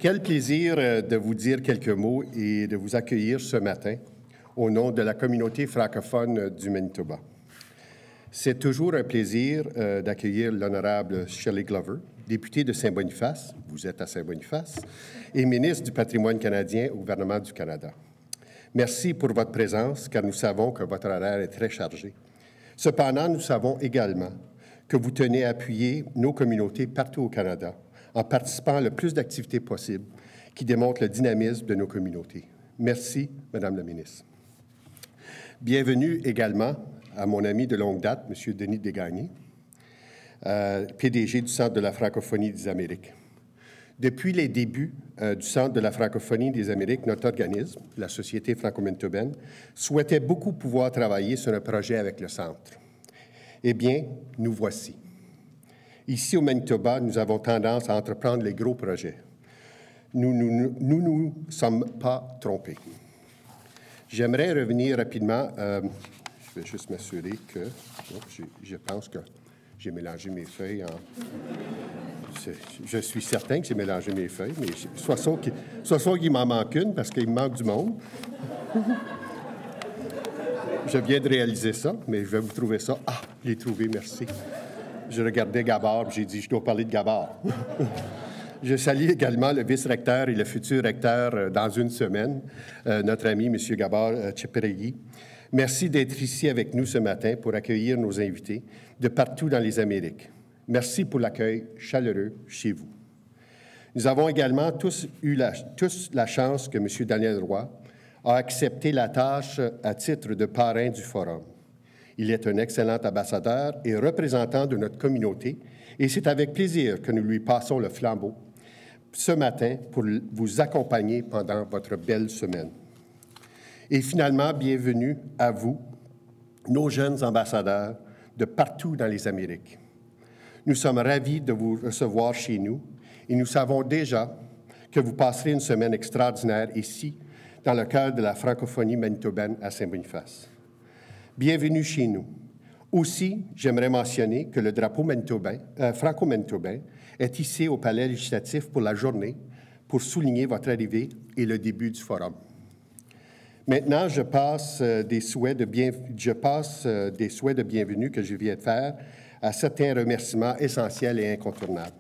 Quel plaisir de vous dire quelques mots et de vous accueillir ce matin au nom de la communauté francophone du Manitoba. C'est toujours un plaisir d'accueillir l'honorable Shelley Glover, députée de Saint-Boniface, vous êtes à Saint-Boniface, et ministre du patrimoine canadien au gouvernement du Canada. Merci pour votre présence, car nous savons que votre horaire est très chargé. Cependant, nous savons également que vous tenez à appuyer nos communautés partout au Canada en participant à le plus d'activités possibles qui démontrent le dynamisme de nos communautés. Merci, Madame la ministre. Bienvenue également à mon ami de longue date, M. Denis Desgagnés, PDG du Centre de la francophonie des Amériques. Depuis les débuts du Centre de la francophonie des Amériques, notre organisme, la Société franco-manitobaine, souhaitait beaucoup pouvoir travailler sur un projet avec le Centre. Eh bien, nous voici. Ici, au Manitoba, nous avons tendance à entreprendre les gros projets. Nous sommes pas trompés. J'aimerais revenir rapidement. Je vais juste m'assurer que... je pense que j'ai mélangé mes feuilles en... Je suis certain que j'ai mélangé mes feuilles, mais soit qu'il m'en manque une, parce qu'il me manque du monde. Je viens de réaliser ça, mais je vais vous trouver ça. Ah, je l'ai trouvé, merci. Je regardais Gabard, j'ai dit, je dois parler de Gabard. Je salue également le vice-recteur et le futur recteur dans une semaine, notre ami M. Gabard Tcheperegui. Merci d'être ici avec nous ce matin pour accueillir nos invités de partout dans les Amériques. Merci pour l'accueil chaleureux chez vous. Nous avons également tous eu la chance que M. Daniel Roy a accepté la tâche à titre de parrain du Forum. Il est un excellent ambassadeur et représentant de notre communauté, et c'est avec plaisir que nous lui passons le flambeau ce matin pour vous accompagner pendant votre belle semaine. Et finalement, bienvenue à vous, nos jeunes ambassadeurs de partout dans les Amériques. Nous sommes ravis de vous recevoir chez nous et nous savons déjà que vous passerez une semaine extraordinaire ici, dans le cœur de la francophonie manitobaine à Saint-Boniface. Bienvenue chez nous. Aussi, j'aimerais mentionner que le drapeau franco-manitobain est hissé au Palais législatif pour la journée pour souligner votre arrivée et le début du Forum. Maintenant, je passe des souhaits de bienvenue que je viens de faire à certains remerciements essentiels et incontournables.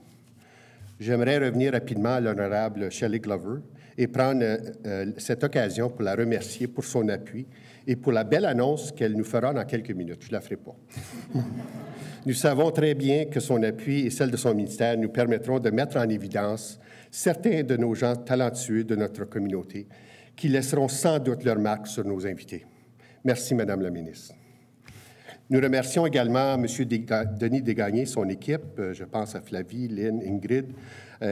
J'aimerais revenir rapidement à l'honorable Shelley Glover et prendre cette occasion pour la remercier pour son appui et pour la belle annonce qu'elle nous fera dans quelques minutes. Je ne la ferai pas. Nous savons très bien que son appui et celle de son ministère nous permettront de mettre en évidence certains de nos gens talentueux de notre communauté qui laisseront sans doute leur marque sur nos invités. Merci, Madame la ministre. Nous remercions également M. Denis Desgagnés, son équipe, je pense à Flavie, Lynn, Ingrid,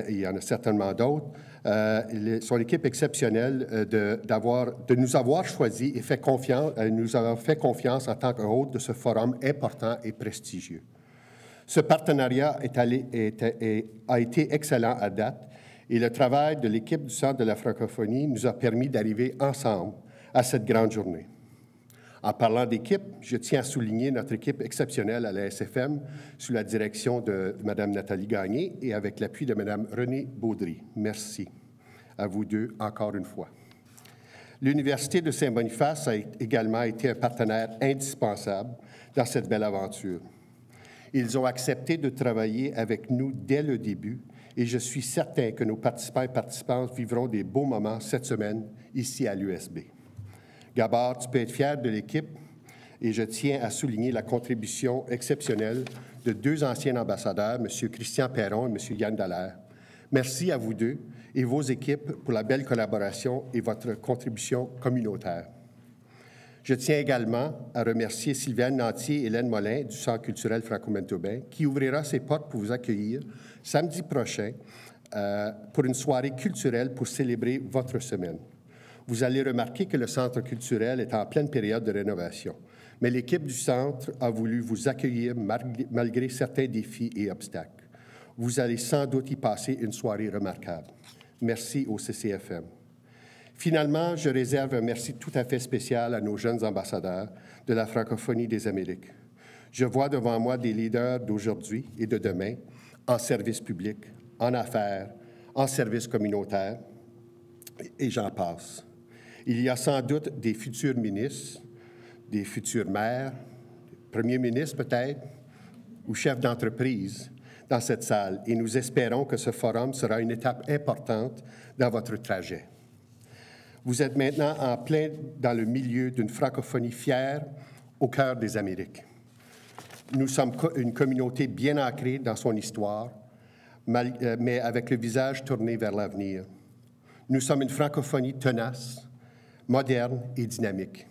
il y en a certainement d'autres, son équipe exceptionnelle de nous avoir choisis et nous avoir fait confiance en tant qu'hôte de ce forum important et prestigieux. Ce partenariat a été excellent à date et le travail de l'équipe du Centre de la francophonie nous a permis d'arriver ensemble à cette grande journée. En parlant d'équipe, je tiens à souligner notre équipe exceptionnelle à la SFM sous la direction de Mme Nathalie Gagné et avec l'appui de Mme Renée Baudry. Merci à vous deux encore une fois. L'Université de Saint-Boniface a également été un partenaire indispensable dans cette belle aventure. Ils ont accepté de travailler avec nous dès le début et je suis certain que nos participants et participantes vivront des beaux moments cette semaine ici à l'USB. Gabard, tu peux être fier de l'équipe et je tiens à souligner la contribution exceptionnelle de deux anciens ambassadeurs, M. Christian Perron et M. Yann Dallaire. Merci à vous deux et vos équipes pour la belle collaboration et votre contribution communautaire. Je tiens également à remercier Sylviane Nantier et Hélène Molin du Centre culturel franco-manitobain qui ouvrira ses portes pour vous accueillir samedi prochain pour une soirée culturelle pour célébrer votre semaine. Vous allez remarquer que le Centre culturel est en pleine période de rénovation, mais l'équipe du Centre a voulu vous accueillir malgré certains défis et obstacles. Vous allez sans doute y passer une soirée remarquable. Merci au CCFM. Finalement, je réserve un merci tout à fait spécial à nos jeunes ambassadeurs de la francophonie des Amériques. Je vois devant moi des leaders d'aujourd'hui et de demain en service public, en affaires, en service communautaire, et j'en passe. Il y a sans doute des futurs ministres, des futurs maires, premiers ministres peut-être, ou chefs d'entreprise dans cette salle, et nous espérons que ce forum sera une étape importante dans votre trajet. Vous êtes maintenant en plein dans le milieu d'une francophonie fière au cœur des Amériques. Nous sommes une communauté bien ancrée dans son histoire, mais avec le visage tourné vers l'avenir. Nous sommes une francophonie tenace, moderne et dynamique.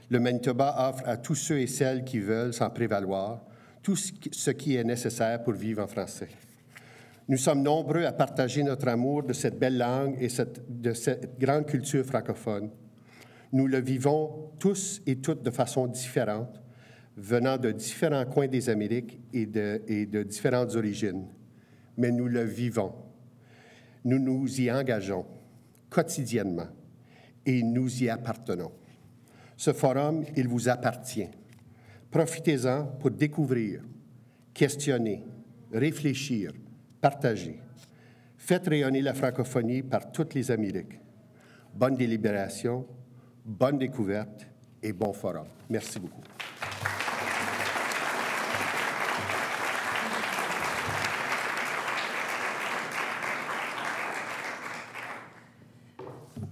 Le Manitoba offre à tous ceux et celles qui veulent s'en prévaloir tout ce qui est nécessaire pour vivre en français. Nous sommes nombreux à partager notre amour de cette belle langue et de cette grande culture francophone. Nous le vivons tous et toutes de façon différente, venant de différents coins des Amériques et de différentes origines. Mais nous le vivons. Nous nous y engageons quotidiennement et nous y appartenons. Ce forum, il vous appartient. Profitez-en pour découvrir, questionner, réfléchir, partager. Faites rayonner la francophonie par toutes les Amériques. Bonne délibération, bonne découverte et bon forum. Merci beaucoup.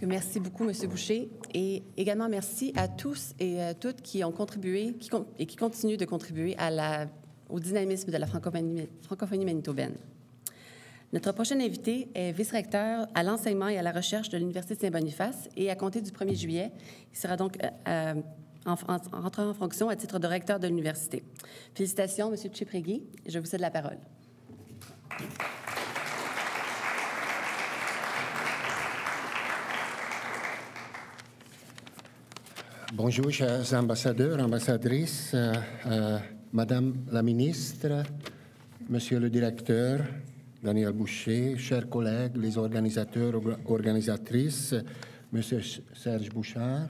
Merci beaucoup, M. Boucher. Et également merci à tous et à toutes qui ont contribué et qui continuent de contribuer au dynamisme de la francophonie manitobaine. Notre prochain invité est vice-recteur à l'enseignement et à la recherche de l'Université de Saint-Boniface et à compter du 1er juillet, il sera donc entré en fonction à titre de recteur de l'université. Félicitations, M. Tcheprégui. Je vous cède la parole. Bonjour, chers ambassadeurs, ambassadrices, Madame la ministre, Monsieur le directeur, Daniel Boucher, chers collègues, les organisateurs, organisatrices, Monsieur Serge Bouchard.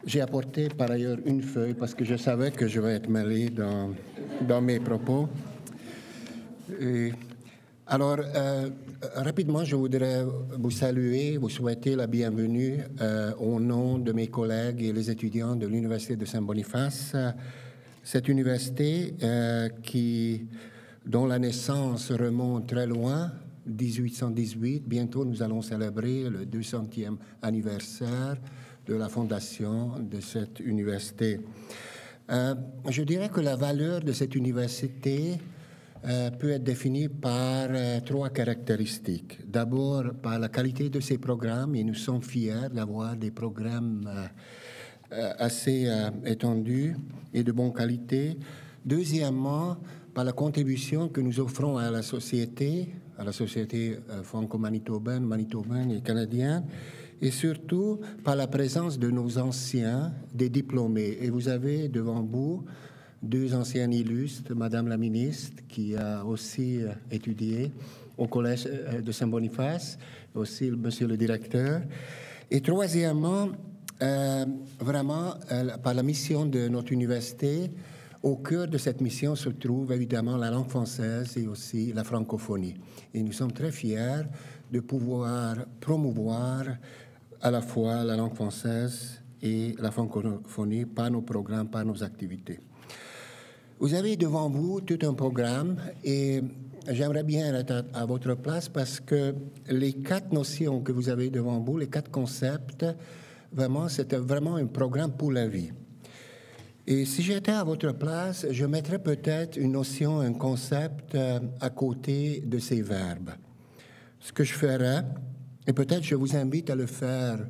J'ai apporté par ailleurs une feuille parce que je savais que je vais être mêlé dans mes propos. Alors, rapidement, je voudrais vous saluer, vous souhaiter la bienvenue au nom de mes collègues et les étudiants de l'Université de Saint-Boniface. Cette université dont la naissance remonte très loin, 1818. Bientôt, nous allons célébrer le 200e anniversaire de la fondation de cette université. Je dirais que la valeur de cette université peut être définie par trois caractéristiques. D'abord, par la qualité de ses programmes, et nous sommes fiers d'avoir des programmes assez étendus et de bonne qualité. Deuxièmement, par la contribution que nous offrons à la société franco-manitobaine et canadienne, et surtout par la présence de nos anciens, des diplômés. Et vous avez devant vous deux anciens illustres, Madame la ministre, qui a aussi étudié au Collège de Saint-Boniface, aussi Monsieur le directeur. Et troisièmement, vraiment, par la mission de notre université, au cœur de cette mission se trouve évidemment la langue française et aussi la francophonie. Et nous sommes très fiers de pouvoir promouvoir à la fois la langue française et la francophonie par nos programmes, par nos activités. Vous avez devant vous tout un programme et j'aimerais bien être à votre place parce que les 4 notions que vous avez devant vous, les 4 concepts, vraiment, c'est vraiment un programme pour la vie. Et si j'étais à votre place, je mettrais peut-être une notion, un concept à côté de ces verbes. Ce que je ferais, et peut-être je vous invite à le faire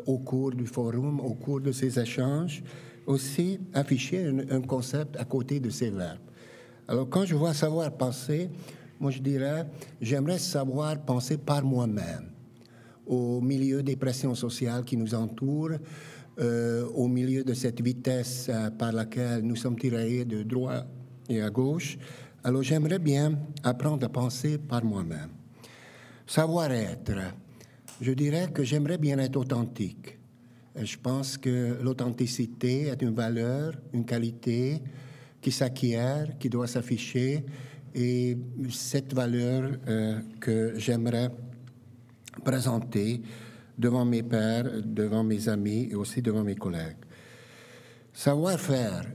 au cours du forum, au cours de ces échanges, aussi afficher un concept à côté de ces verbes. Alors, quand je vois savoir penser, moi je dirais, j'aimerais savoir penser par moi-même, au milieu des pressions sociales qui nous entourent, au milieu de cette vitesse par laquelle nous sommes tiraillés de droite et à gauche. Alors, j'aimerais bien apprendre à penser par moi-même. Savoir-être, je dirais que j'aimerais bien être authentique. Je pense que l'authenticité est une valeur, une qualité qui s'acquiert, qui doit s'afficher Et cette valeur que j'aimerais présenter devant mes pairs, devant mes amis et aussi devant mes collègues. Savoir-faire,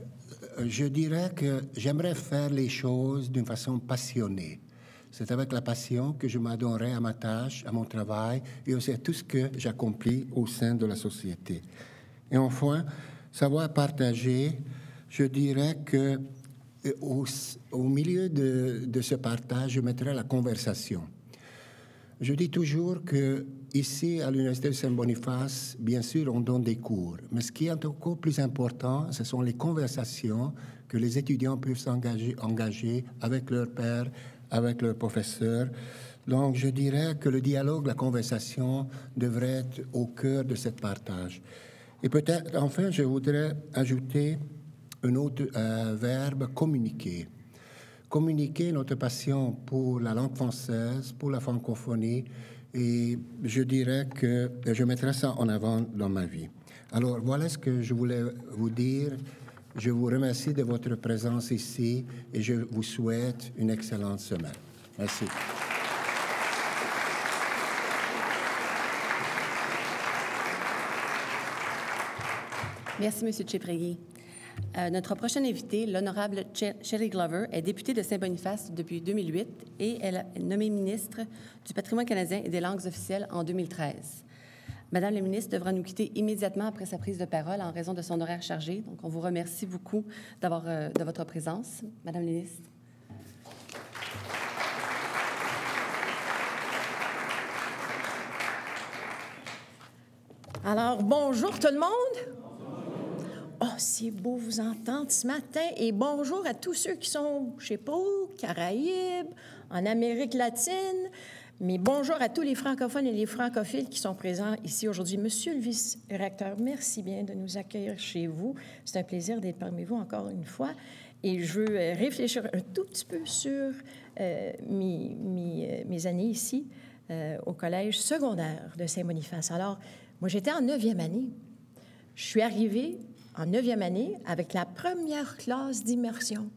je dirais que j'aimerais faire les choses d'une façon passionnée. C'est avec la passion que je m'adonnerai à ma tâche, à mon travail et aussi à tout ce que j'accomplis au sein de la société. Et enfin, savoir partager, je dirais que au milieu de ce partage, je mettrai la conversation. Je dis toujours que ici, à l'Université de Saint-Boniface, bien sûr, on donne des cours. Mais ce qui est encore plus important, ce sont les conversations que les étudiants peuvent s'engager avec leurs pairs, avec leurs professeurs. Donc, je dirais que le dialogue, la conversation devrait être au cœur de ce partage. Et peut-être, enfin, je voudrais ajouter un autre verbe, communiquer. Communiquer notre passion pour la langue française, pour la francophonie, et je dirais que je mettrai ça en avant dans ma vie. Alors, voilà ce que je voulais vous dire. Je vous remercie de votre présence ici et je vous souhaite une excellente semaine. Merci. Merci, M. Tcheprégui. Notre prochaine invitée, l'honorable Shelley Glover, est députée de Saint-Boniface depuis 2008 et elle est nommée ministre du Patrimoine canadien et des langues officielles en 2013. Madame la ministre devra nous quitter immédiatement après sa prise de parole en raison de son horaire chargé. Donc, on vous remercie beaucoup de votre présence. Madame la ministre. Alors, bonjour tout le monde. Oh, c'est beau vous entendre ce matin. Et bonjour à tous ceux qui sont, je sais pas où, Caraïbes, en Amérique latine. Mais bonjour à tous les francophones et les francophiles qui sont présents ici aujourd'hui. Monsieur le vice-recteur, merci bien de nous accueillir chez vous. C'est un plaisir d'être parmi vous encore une fois. Et je veux réfléchir un tout petit peu sur mes années ici au collège secondaire de Saint-Boniface. Alors, moi, j'étais en 9e année. Je suis arrivée en 9e année avec la première classe d'immersion.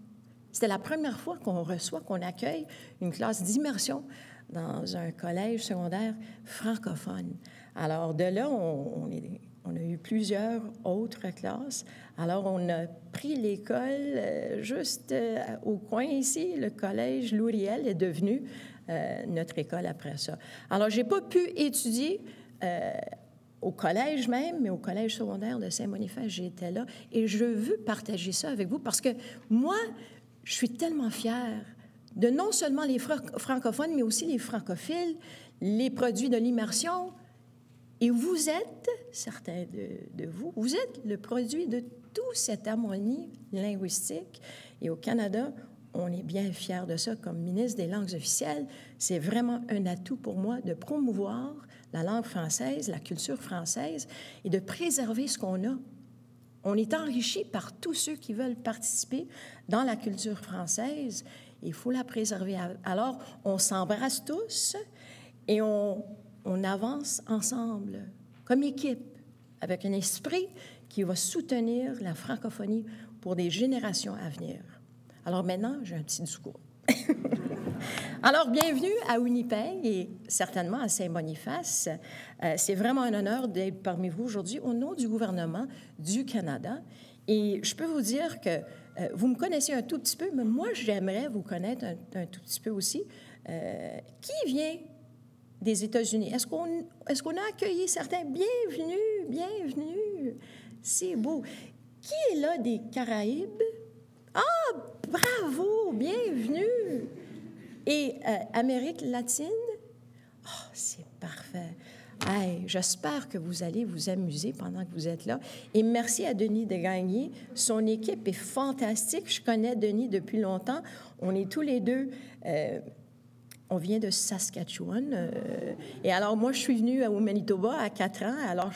C'était la première fois qu'on accueille une classe d'immersion dans un collège secondaire francophone. Alors, de là, on a eu plusieurs autres classes. Alors, on a pris l'école juste au coin ici. Le collège Louriel est devenu notre école après ça. Alors, je n'ai pas pu étudier au collège même, mais au collège secondaire de Saint-Boniface, j'étais là. Et je veux partager ça avec vous parce que moi, je suis tellement fière de non seulement les francophones, mais aussi les francophiles, les produits de l'immersion. Et vous êtes, certains de vous, vous êtes le produit de toute cette harmonie linguistique. Et au Canada, on est bien fiers de ça. Comme ministre des langues officielles, c'est vraiment un atout pour moi de promouvoir la langue française, la culture française, et de préserver ce qu'on a. On est enrichi par tous ceux qui veulent participer dans la culture française. Il faut la préserver. Alors, on s'embrasse tous et on avance ensemble, comme équipe, avec un esprit qui va soutenir la francophonie pour des générations à venir. Alors maintenant, j'ai un petit discours. Alors, bienvenue à Winnipeg et certainement à Saint-Boniface. C'est vraiment un honneur d'être parmi vous aujourd'hui au nom du gouvernement du Canada. Et je peux vous dire que vous me connaissez un tout petit peu, mais moi, j'aimerais vous connaître un tout petit peu aussi. Qui vient des États-Unis? Est-ce qu'on a accueilli certains? Bienvenue, bienvenue. C'est beau. Qui est là des Caraïbes? Ah, bravo, bienvenue. Et Amérique latine? Oh, c'est parfait. Hey, j'espère que vous allez vous amuser pendant que vous êtes là. Et merci à Denis de Gagné. Son équipe est fantastique. Je connais Denis depuis longtemps. On est tous les deux... on vient de Saskatchewan. Et alors, moi, je suis venue au Manitoba à 4 ans. Alors,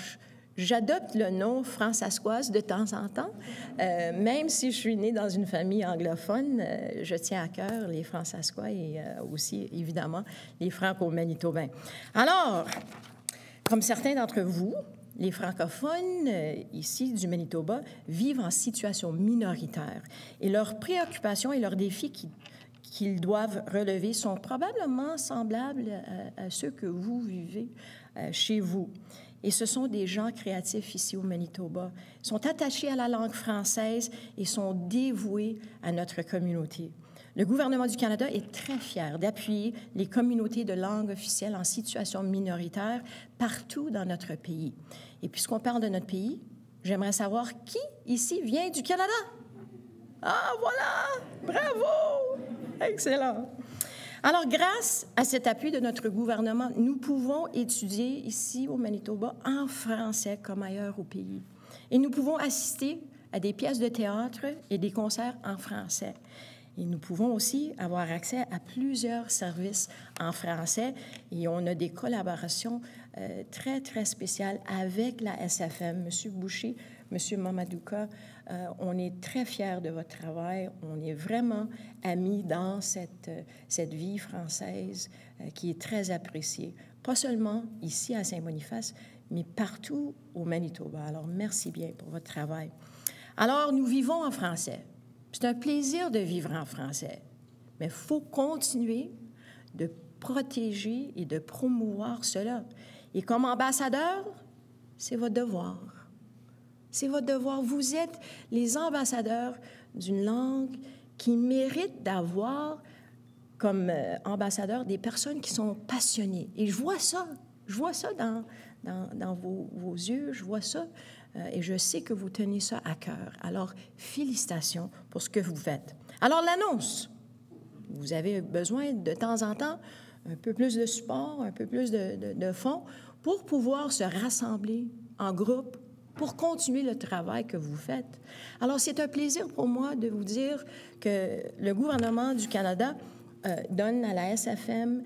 j'adopte le nom françaiscoise de temps en temps. Même si je suis née dans une famille anglophone, je tiens à cœur les Françaiscois et aussi, évidemment, les Franco-Manitobains. Alors, comme certains d'entre vous, les francophones ici du Manitoba vivent en situation minoritaire. Et leurs préoccupations et leurs défis qu'ils doivent relever sont probablement semblables à ceux que vous vivez chez vous. Et ce sont des gens créatifs ici au Manitoba. Ils sont attachés à la langue française et sont dévoués à notre communauté. Le gouvernement du Canada est très fier d'appuyer les communautés de langue officielle en situation minoritaire partout dans notre pays. Et puisqu'on parle de notre pays, j'aimerais savoir qui ici vient du Canada? Ah, voilà! Bravo! Excellent! Alors, grâce à cet appui de notre gouvernement, nous pouvons étudier ici au Manitoba en français comme ailleurs au pays. Et nous pouvons assister à des pièces de théâtre et des concerts en français. Et nous pouvons aussi avoir accès à plusieurs services en français et on a des collaborations très, très spéciales avec la SFM. Monsieur Boucher, Monsieur Mamadouka, on est très fiers de votre travail. On est vraiment amis dans cette vie française qui est très appréciée, pas seulement ici à Saint-Boniface, mais partout au Manitoba. Alors, merci bien pour votre travail. Alors, nous vivons en français. C'est un plaisir de vivre en français, mais il faut continuer de protéger et de promouvoir cela. Et comme ambassadeur, c'est votre devoir. C'est votre devoir. Vous êtes les ambassadeurs d'une langue qui mérite d'avoir comme ambassadeurs des personnes qui sont passionnées. Et je vois ça dans vos yeux, je vois ça. Et je sais que vous tenez ça à cœur. Alors, félicitations pour ce que vous faites. Alors, l'annonce. Vous avez besoin de temps en temps un peu plus de support, un peu plus de fonds pour pouvoir se rassembler en groupe pour continuer le travail que vous faites. Alors, c'est un plaisir pour moi de vous dire que le gouvernement du Canada donne à la SFM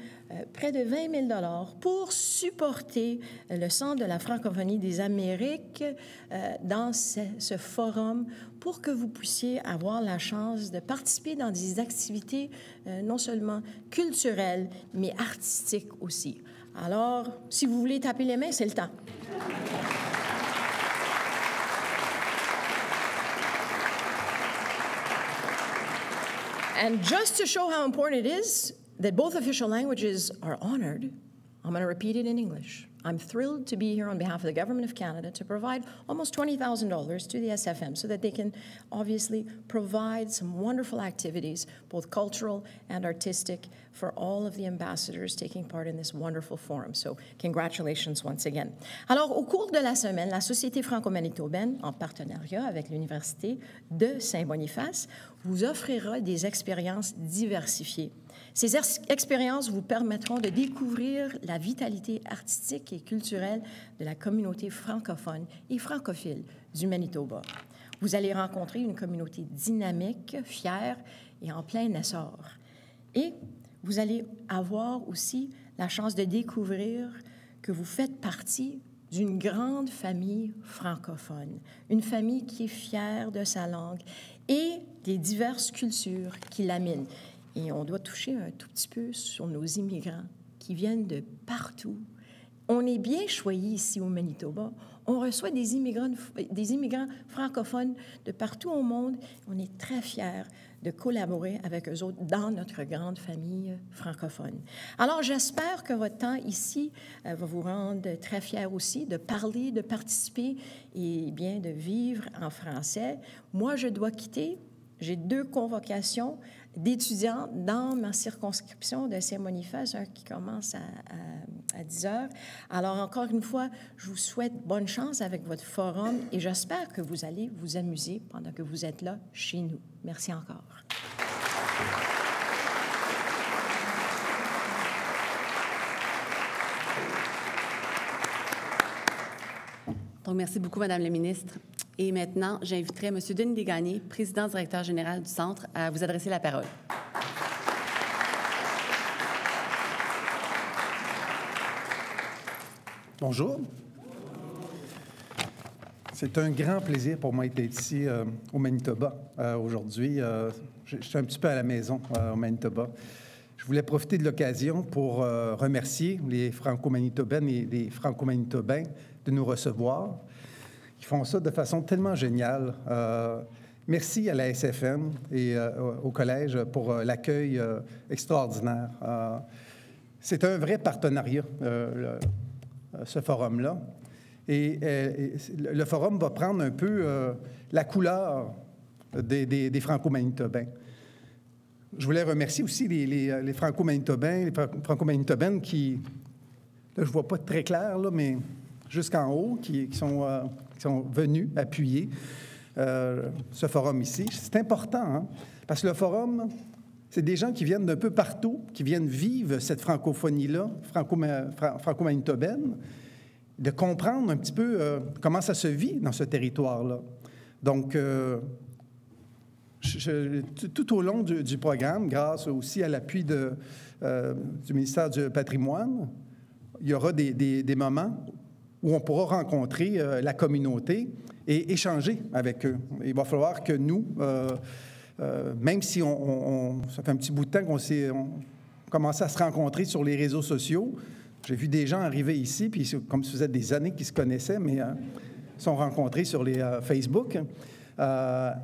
près de 20 000 $ pour supporter le Centre de la francophonie des Amériques dans ce forum pour que vous puissiez avoir la chance de participer dans des activités non seulement culturelles, mais artistiques aussi. Alors, si vous voulez taper les mains, c'est le temps. And just to show how important it is that both official languages are honored, I'm going to repeat it in English. I'm thrilled to be here on behalf of the Government of Canada to provide almost $20,000 to the SFM so that they can obviously provide some wonderful activities, both cultural and artistic, for all of the ambassadors taking part in this wonderful forum. So congratulations once again. Alors, au cours de la semaine, la Société franco-manitobaine, en partenariat avec l'Université de Saint-Boniface, vous offrira des expériences diversifiées. Ces expériences vous permettront de découvrir la vitalité artistique et culturelle de la communauté francophone et francophile du Manitoba. Vous allez rencontrer une communauté dynamique, fière et en plein essor. Et vous allez avoir aussi la chance de découvrir que vous faites partie d'une grande famille francophone, une famille qui est fière de sa langue et des diverses cultures qui l'aminent. Et on doit toucher un tout petit peu sur nos immigrants qui viennent de partout. On est bien choyés ici au Manitoba. On reçoit des immigrants francophones de partout au monde. On est très fiers de collaborer avec eux autres dans notre grande famille francophone. Alors, j'espère que votre temps ici va vous rendre très fiers aussi de parler, de participer et bien de vivre en français. Moi, je dois quitter. J'ai 2 convocations d'étudiants dans ma circonscription de Saint-Boniface, un qui commence à 10 heures. Alors, encore une fois, je vous souhaite bonne chance avec votre forum et j'espère que vous allez vous amuser pendant que vous êtes là chez nous. Merci encore. Donc, merci beaucoup, Madame la ministre. Et maintenant, j'inviterai M. Denis Desgagnés, président-directeur général du Centre, à vous adresser la parole. Bonjour. C'est un grand plaisir pour moi d'être ici au Manitoba aujourd'hui. Je suis un petit peu à la maison au Manitoba. Je voulais profiter de l'occasion pour remercier les Franco-Manitobaines et les Franco-Manitobains de nous recevoir. Ils font ça de façon tellement géniale. Merci à la SFM et au Collège pour l'accueil extraordinaire. C'est un vrai partenariat, ce forum-là. Et le forum va prendre un peu la couleur des Franco-Manitobains. Je voulais remercier aussi les Franco-Manitobains, les Franco-Manitobaines qui, là, je ne vois pas très clair, là, mais jusqu'en haut, qui sont venus appuyer ce forum ici. C'est important, hein, parce que le forum, c'est des gens qui viennent d'un peu partout, qui viennent vivre cette francophonie-là, franco-manitobaine, de comprendre un petit peu comment ça se vit dans ce territoire-là. Donc, tout au long du programme, grâce aussi à l'appui du ministère du Patrimoine, il y aura des moments où on pourra rencontrer la communauté et échanger avec eux. Il va falloir que nous, même si ça fait un petit bout de temps qu'on commence à se rencontrer sur les réseaux sociaux, j'ai vu des gens arriver ici, puis comme ça faisait des années qu'ils se connaissaient, mais sont rencontrés sur les Facebook.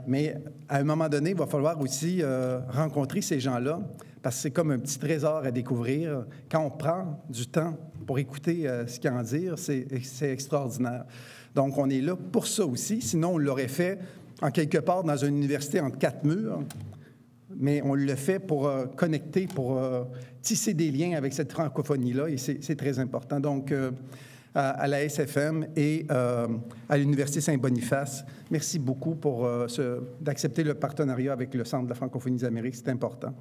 Mais à un moment donné, il va falloir aussi rencontrer ces gens-là, parce que c'est comme un petit trésor à découvrir. Quand on prend du temps pour écouter ce qu'il y a à en dire, c'est extraordinaire. Donc, on est là pour ça aussi. Sinon, on l'aurait fait en quelque part dans une université entre quatre murs, mais on le fait pour connecter, pour tisser des liens avec cette francophonie-là, et c'est très important. Donc, à la SFM et à l'Université Saint-Boniface, merci beaucoup pour d'accepter le partenariat avec le Centre de la francophonie des Amériques. C'est important.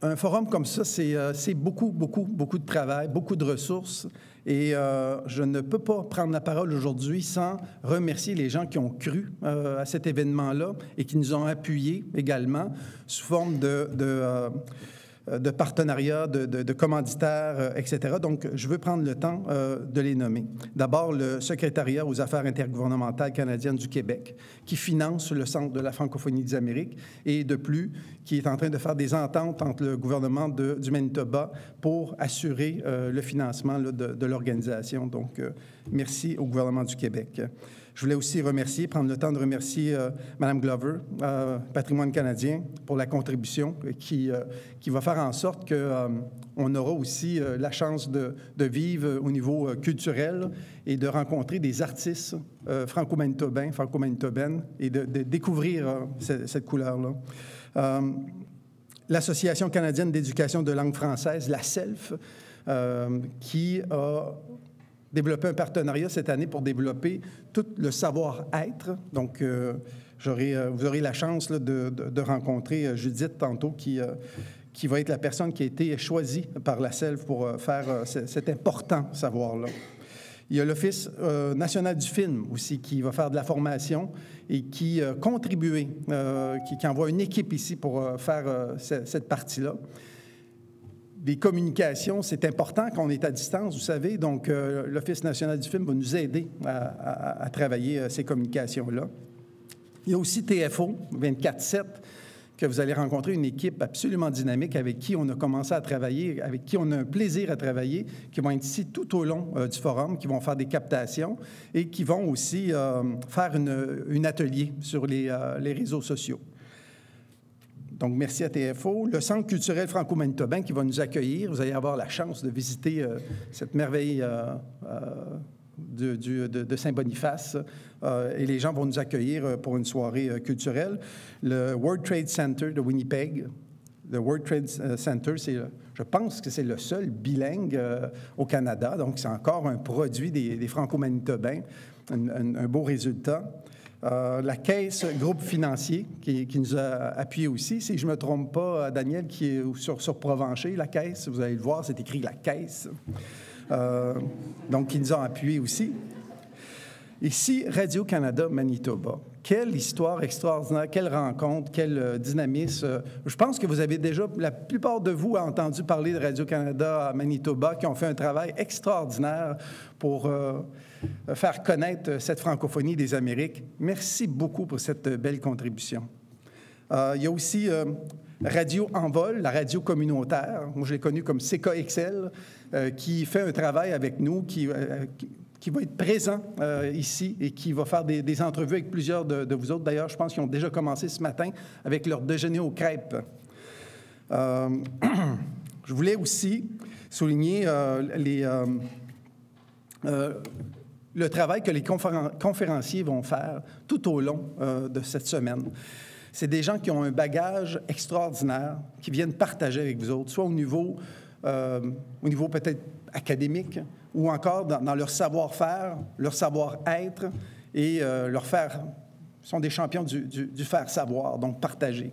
Un forum comme ça, c'est beaucoup de travail, beaucoup de ressources. Et je ne peux pas prendre la parole aujourd'hui sans remercier les gens qui ont cru à cet événement-là et qui nous ont appuyés également sous forme de partenariats, de commanditaires, etc. Donc, je veux prendre le temps de les nommer. D'abord, le Secrétariat aux affaires intergouvernementales canadiennes du Québec, qui finance le Centre de la francophonie des Amériques et, de plus, qui est en train de faire des ententes entre le gouvernement du Manitoba pour assurer le financement là, de l'organisation. Donc, merci au gouvernement du Québec. Je voulais aussi prendre le temps de remercier Mme Glover, Patrimoine canadien, pour la contribution qui va faire en sorte qu'on aura aussi la chance de vivre au niveau culturel et de rencontrer des artistes franco-manitobains, franco-manitobaines et de découvrir cette couleur-là. L'Association canadienne d'éducation de langue française, la CELF, qui a développer un partenariat cette année pour développer tout le savoir-être. Donc, vous aurez la chance là, de rencontrer Judith tantôt, qui va être la personne qui a été choisie par la CELF pour faire cet important savoir-là. Il y a l'Office national du film aussi qui va faire de la formation et qui contribuer, qui envoie une équipe ici pour faire cette partie-là. Les communications, c'est important quand on est à distance, vous savez. Donc, l'Office national du film va nous aider à travailler ces communications-là. Il y a aussi TFO 24/7, que vous allez rencontrer une équipe absolument dynamique avec qui on a commencé à travailler, avec qui on a un plaisir à travailler, qui vont être ici tout au long du forum, qui vont faire des captations et qui vont aussi faire un atelier sur les réseaux sociaux. Donc, merci à TFO. Le Centre culturel franco-manitobain qui va nous accueillir. Vous allez avoir la chance de visiter cette merveille de Saint-Boniface. Et les gens vont nous accueillir pour une soirée culturelle. Le World Trade Center de Winnipeg. Le World Trade Center, je pense que c'est le seul bilingue au Canada. Donc, c'est encore un produit des franco-manitobains. Un beau résultat. La Caisse Groupe Financier qui nous a appuyés aussi. Si je ne me trompe pas, Daniel, qui est sur Provencher, la Caisse, vous allez le voir, c'est écrit la Caisse. Donc, qui nous a appuyés aussi. Ici, Radio-Canada Manitoba. Quelle histoire extraordinaire, quelle rencontre, quel dynamisme. Je pense que vous avez déjà, la plupart de vous, a entendu parler de Radio-Canada Manitoba, qui ont fait un travail extraordinaire pour faire connaître cette francophonie des Amériques. Merci beaucoup pour cette belle contribution. Il y a aussi Radio Envol, la radio communautaire, moi je l'ai connue comme CKXL, qui fait un travail avec nous, qui va être présent ici et qui va faire des entrevues avec plusieurs de vous autres. D'ailleurs, je pense qu'ils ont déjà commencé ce matin avec leur déjeuner aux crêpes. Je voulais aussi souligner le travail que les conférenciers vont faire tout au long de cette semaine. C'est des gens qui ont un bagage extraordinaire, qui viennent partager avec vous autres, soit au niveau peut-être académique, ou encore dans leur savoir-faire, leur savoir-être, et leur faire... sont des champions du faire savoir, donc partager.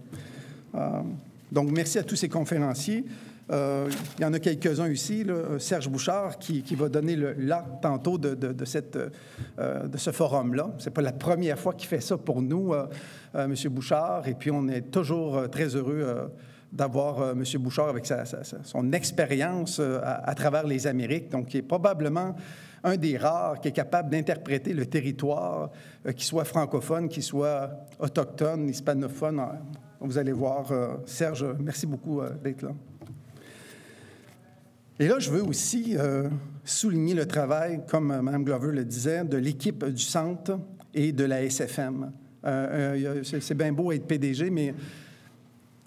Donc, merci à tous ces conférenciers. Il y en a quelques-uns ici, là, Serge Bouchard, qui va donner tantôt de ce forum-là. Ce n'est pas la première fois qu'il fait ça pour nous, M. Bouchard, et puis on est toujours très heureux d'avoir M. Bouchard avec son expérience à travers les Amériques, donc qui est probablement un des rares qui est capable d'interpréter le territoire, qu'il soit francophone, qu'il soit autochtone, hispanophone. Vous allez voir, Serge, merci beaucoup d'être là. Et là, je veux aussi souligner le travail, comme Mme Glover le disait, de l'équipe du Centre et de la SFM. C'est bien beau être PDG, mais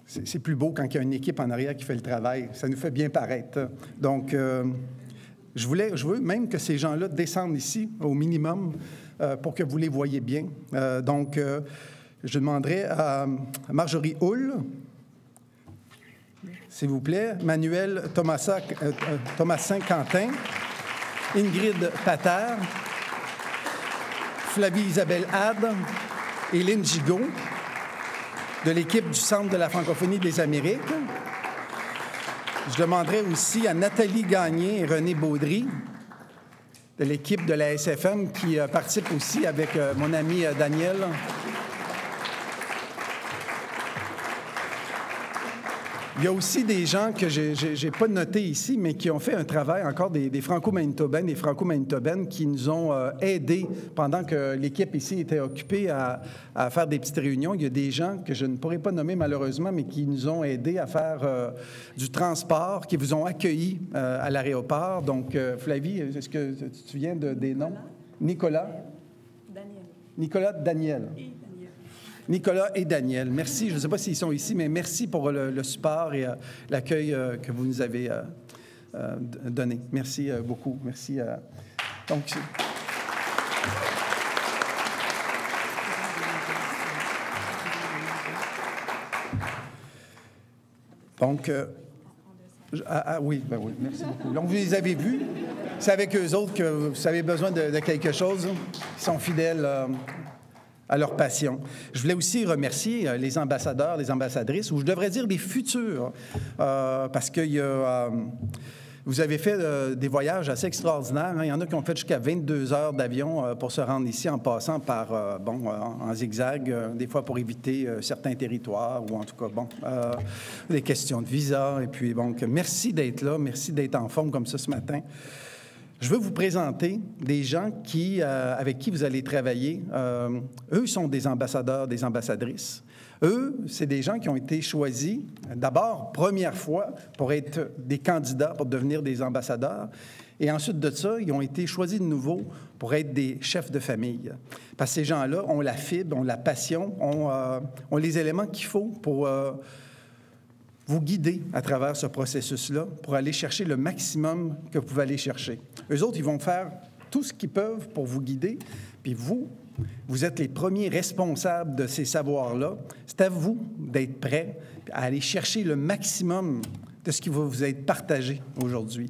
c'est plus beau quand il y a une équipe en arrière qui fait le travail. Ça nous fait bien paraître. Donc, je veux même que ces gens-là descendent ici, au minimum, pour que vous les voyez bien. Donc, je demanderai à Marjorie Hull, s'il vous plaît, Manuel Thomasin-Quentin, Ingrid Pater, Flavie-Isabelle Hadd et Lynn Gigot, de l'équipe du Centre de la francophonie des Amériques. Je demanderai aussi à Nathalie Gagné et René Baudry, de l'équipe de la SFM, qui participe aussi avec mon ami Daniel. Il y a aussi des gens que je n'ai pas notés ici, mais qui ont fait un travail, encore des Franco-Manitobains, des Franco-Manitobaines qui nous ont aidés pendant que l'équipe ici était occupée à faire des petites réunions. Il y a des gens que je ne pourrais pas nommer malheureusement, mais qui nous ont aidés à faire du transport, qui vous ont accueillis à l'aéroport. Donc, Flavie, est-ce que tu te souviens des noms? Nicolas? Daniel. Nicolas, Daniel. Nicolas et Daniel, merci. Je ne sais pas s'ils sont ici, mais merci pour le support et l'accueil que vous nous avez donné. Merci beaucoup. Merci. Oui, merci beaucoup. Donc, vous les avez vus. C'est avec eux autres que vous avez besoin de quelque chose. Ils sont fidèles à leur passion. Je voulais aussi remercier les ambassadeurs, les ambassadrices, ou je devrais dire les futurs, parce que vous avez fait des voyages assez extraordinaires. Hein. Il y en a qui ont fait jusqu'à 22 heures d'avion pour se rendre ici en passant par, en zigzag, des fois pour éviter certains territoires, ou en tout cas, des questions de visa. Et puis, merci d'être là, merci d'être en forme comme ça ce matin. Je veux vous présenter des gens avec qui vous allez travailler. Eux sont des ambassadeurs, des ambassadrices. Eux, c'est des gens qui ont été choisis, d'abord, première fois, pour être des candidats, pour devenir des ambassadeurs. Et ensuite de ça, ils ont été choisis de nouveau pour être des chefs de famille. Parce que ces gens-là ont la fibre, ont la passion, ont les éléments qu'il faut pour vous guider à travers ce processus-là pour aller chercher le maximum que vous pouvez aller chercher. Eux autres, ils vont faire tout ce qu'ils peuvent pour vous guider, puis vous êtes les premiers responsables de ces savoirs-là. C'est à vous d'être prêts à aller chercher le maximum de ce qui va vous être partagé aujourd'hui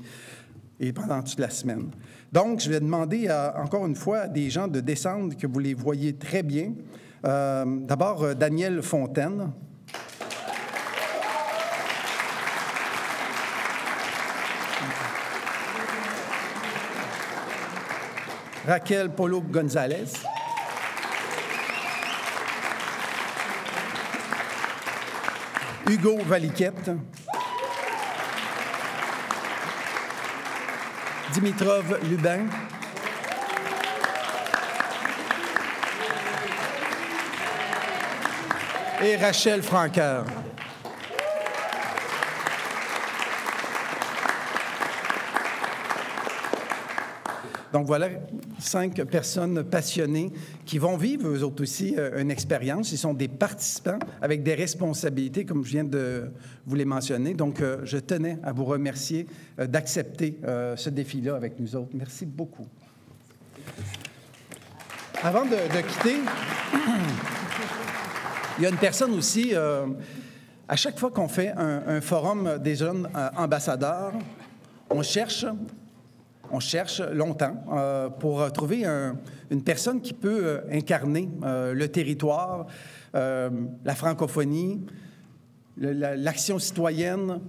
et pendant toute la semaine. Donc, je vais demander encore une fois à des gens de descendre, que vous les voyez très bien. D'abord, Daniel Fontaine. Raquel Polo Gonzalez. Hugo Valiquette. Dimitrov Lubin. Et Rachel Franqueur. Donc voilà 5 personnes passionnées qui vont vivre, eux autres aussi, une expérience. Ils sont des participants avec des responsabilités, comme je viens de vous les mentionner. Donc, je tenais à vous remercier d'accepter ce défi-là avec nous autres. Merci beaucoup. Avant de quitter, il y a une personne aussi, à chaque fois qu'on fait un forum des jeunes ambassadeurs, on cherche longtemps pour trouver une personne qui peut incarner le territoire, la francophonie, l'action citoyenne.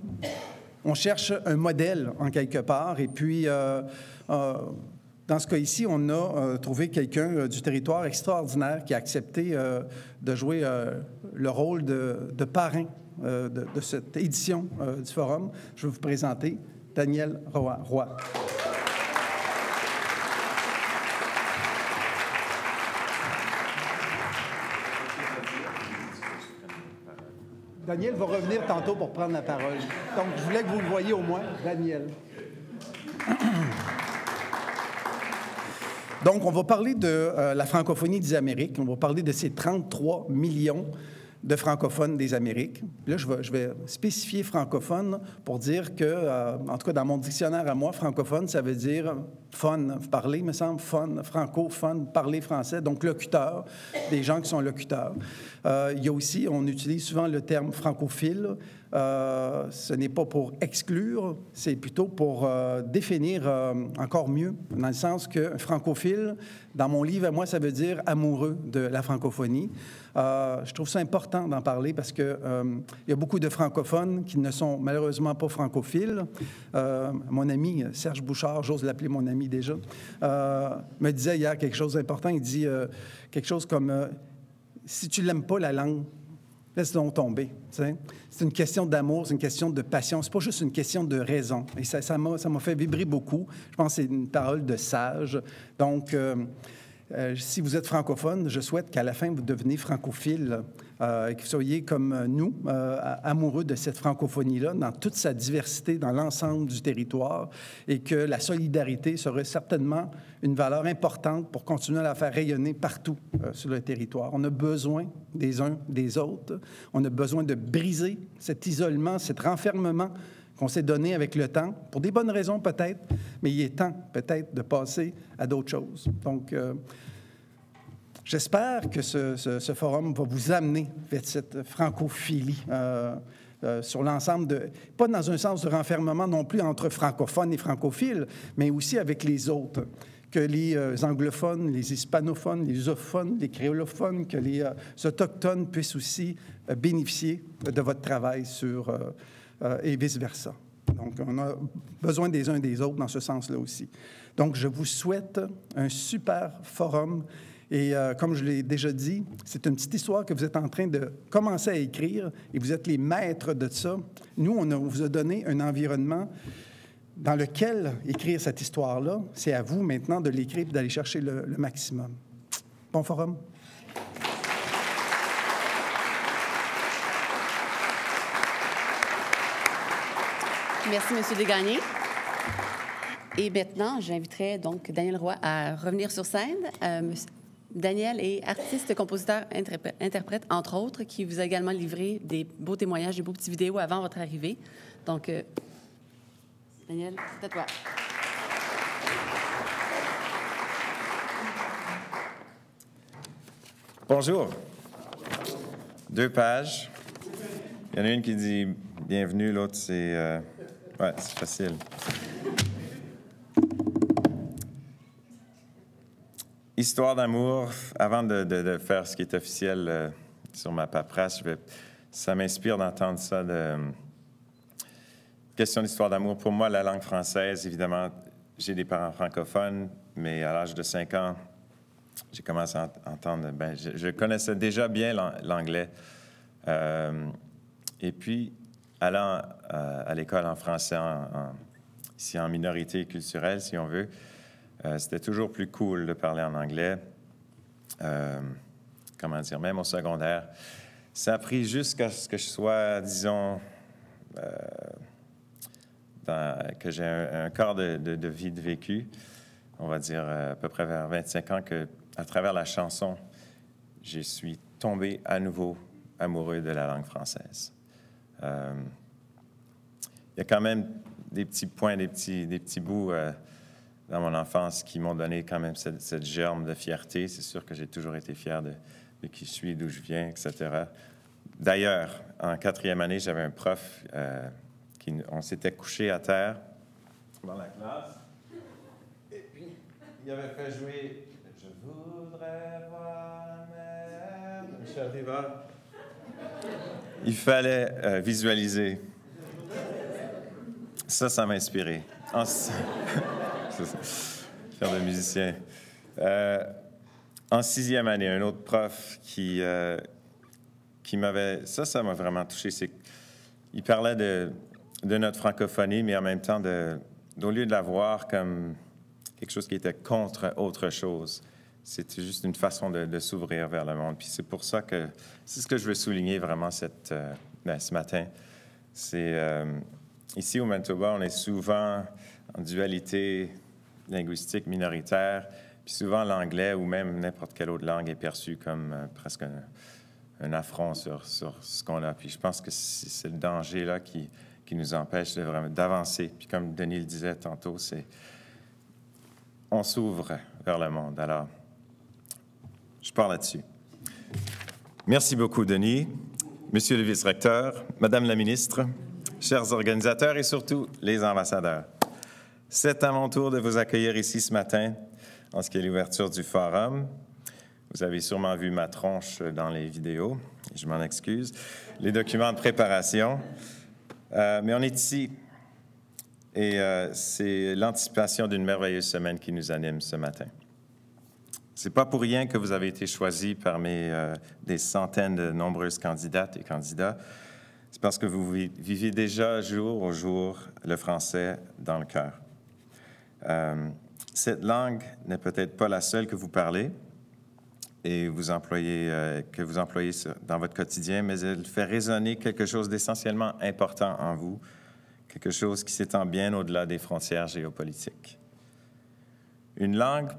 On cherche un modèle en quelque part. Et puis, dans ce cas ici, on a trouvé quelqu'un du territoire extraordinaire qui a accepté de jouer le rôle de parrain de cette édition du forum. Je vais vous présenter Daniel Roy. Daniel va revenir tantôt pour prendre la parole. Donc, je voulais que vous le voyiez au moins, Daniel. Donc, on va parler de la francophonie des Amériques. On va parler de ces 33 millions de francophones des Amériques. Là, je vais spécifier francophone pour dire que, en tout cas, dans mon dictionnaire à moi, francophone, ça veut dire fun, parler, me semble, fun, franco-fun, parler français, donc locuteur, des gens qui sont locuteurs. Il y a aussi, on utilise souvent le terme francophile. Ce n'est pas pour exclure, c'est plutôt pour définir encore mieux, dans le sens que francophile, dans mon livre à moi, ça veut dire amoureux de la francophonie. Je trouve ça important d'en parler parce qu'il y a beaucoup de francophones qui ne sont malheureusement pas francophiles. Mon ami Serge Bouchard, j'ose l'appeler mon ami déjà, me disait hier quelque chose d'important. Il dit quelque chose comme si tu l'aimes pas la langue, laisse donc tomber. C'est une question d'amour, c'est une question de passion. C'est pas juste une question de raison. Et ça m'a fait vibrer beaucoup. Je pense que c'est une parole de sage. Donc, si vous êtes francophone, je souhaite qu'à la fin, vous deveniez francophile et que vous soyez comme nous, amoureux de cette francophonie-là, dans toute sa diversité, dans l'ensemble du territoire, et que la solidarité serait certainement une valeur importante pour continuer à la faire rayonner partout sur le territoire. On a besoin des uns des autres. On a besoin de briser cet isolement, cet renfermement qu'on s'est donné avec le temps, pour des bonnes raisons peut-être, mais il est temps peut-être de passer à d'autres choses. Donc, j'espère que ce forum va vous amener vers cette francophilie sur l'ensemble pas dans un sens de renfermement non plus entre francophones et francophiles, mais aussi avec les autres, que les anglophones, les hispanophones, les lusophones, les créolophones, que les autochtones puissent aussi bénéficier de votre travail et vice-versa. Donc, on a besoin des uns des autres dans ce sens-là aussi. Donc, je vous souhaite un super forum. Et comme je l'ai déjà dit, c'est une petite histoire que vous êtes en train de commencer à écrire et vous êtes les maîtres de ça. Nous, on vous a donné un environnement dans lequel écrire cette histoire-là. C'est à vous maintenant de l'écrire et d'aller chercher le maximum. Bon forum. Merci, M. Desgagnés. Et maintenant, j'inviterai donc Daniel Roy à revenir sur scène. Daniel est artiste, compositeur, interprète, entre autres, qui vous a également livré des beaux témoignages, des beaux petits vidéos avant votre arrivée. Donc, Daniel, c'est à toi. Bonjour. 2 pages. Il y en a une qui dit « Bienvenue », l'autre, c'est... ouais, c'est facile. Histoire d'amour. Avant de faire ce qui est officiel sur ma paperasse, ça m'inspire d'entendre ça. Question d'histoire d'amour. Pour moi, la langue française, évidemment, j'ai des parents francophones, mais à l'âge de 5 ans, j'ai commencé à entendre... je connaissais déjà bien l'anglais. Et puis, allant à l'école en français, ici en minorité culturelle, si on veut, c'était toujours plus cool de parler en anglais. Comment dire, même au secondaire. Ça a pris jusqu'à ce que je sois, disons, que j'ai un quart de vie de vécu. on va dire à peu près vers 25 ans, qu'à travers la chanson, je suis tombé à nouveau amoureux de la langue française. Il y a quand même des petits points, des petits bouts dans mon enfance qui m'ont donné quand même cette germe de fierté. C'est sûr que j'ai toujours été fier de qui je suis, d'où je viens, etc. D'ailleurs, en 4e année, j'avais un prof on s'était couché à terre dans la classe. Et puis, il avait fait jouer « Je voudrais voir la mer » de Michel Rivard. Il fallait visualiser. Ça m'a inspiré. Faire de musicien. En 6e année, un autre prof qui m'avait... Ça m'a vraiment touché. Il parlait de notre francophonie, mais en même temps, au lieu de la voir comme quelque chose qui était contre autre chose, c'était juste une façon de s'ouvrir vers le monde. Puis c'est pour ça que... C'est ce que je veux souligner vraiment ce matin. C'est... ici, au Manitoba, on est souvent en dualité linguistique minoritaire, puis souvent l'anglais ou même n'importe quelle autre langue est perçue comme presque un affront sur ce qu'on a. Puis je pense que c'est le danger là qui nous empêche d'avancer. Puis comme Denis le disait tantôt, on s'ouvre vers le monde. Alors, je pars là-dessus. Merci beaucoup, Denis. Monsieur le vice-recteur, Madame la ministre, chers organisateurs et surtout les ambassadeurs. C'est à mon tour de vous accueillir ici ce matin en ce qui est l'ouverture du forum. Vous avez sûrement vu ma tronche dans les vidéos, et je m'en excuse. Les documents de préparation. Mais on est ici et c'est l'anticipation d'une merveilleuse semaine qui nous anime ce matin. C'est pas pour rien que vous avez été choisis parmi des centaines de nombreuses candidates et candidats. C'est parce que vous vivez déjà jour au jour le français dans le cœur. Cette langue n'est peut-être pas la seule que vous parlez et que vous employez dans votre quotidien, mais elle fait résonner quelque chose d'essentiellement important en vous, quelque chose qui s'étend bien au-delà des frontières géopolitiques. Une langue,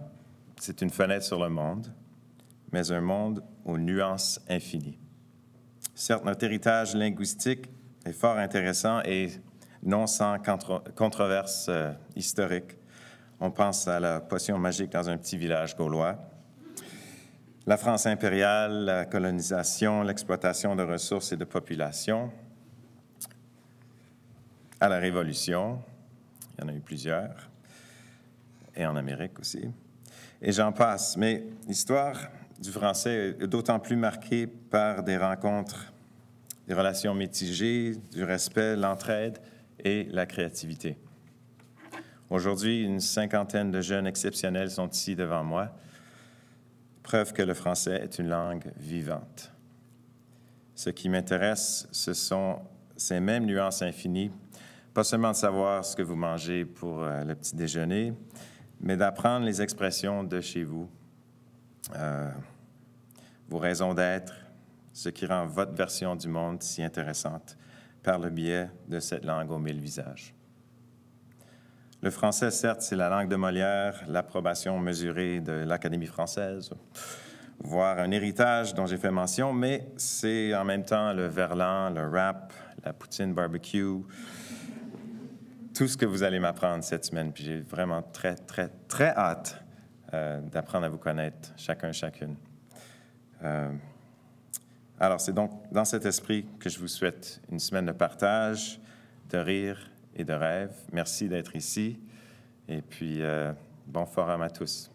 c'est une fenêtre sur le monde, mais un monde aux nuances infinies. Certes, notre héritage linguistique est fort intéressant et non sans controverse historique. On pense à la potion magique dans un petit village gaulois, la France impériale, la colonisation, l'exploitation de ressources et de populations, à la Révolution, il y en a eu plusieurs, et en Amérique aussi, et j'en passe. Mais l'histoire du français est d'autant plus marquée par des rencontres, des relations mitigées, du respect, l'entraide et la créativité. Aujourd'hui, une cinquantaine de jeunes exceptionnels sont ici devant moi, preuve que le français est une langue vivante. Ce qui m'intéresse, ce sont ces mêmes nuances infinies, pas seulement de savoir ce que vous mangez pour le petit déjeuner, mais d'apprendre les expressions de chez vous, vos raisons d'être, ce qui rend votre version du monde si intéressante par le biais de cette langue aux 1000 visages. Le français, certes, c'est la langue de Molière, l'approbation mesurée de l'Académie française, voire un héritage dont j'ai fait mention, mais c'est en même temps le verlan, le rap, la poutine barbecue, tout ce que vous allez m'apprendre cette semaine. Puis j'ai vraiment très, très, très hâte d'apprendre à vous connaître, chacune. Alors, c'est donc dans cet esprit que je vous souhaite une semaine de partage, de rire et de rêve. Merci d'être ici. Et puis, bon forum à tous.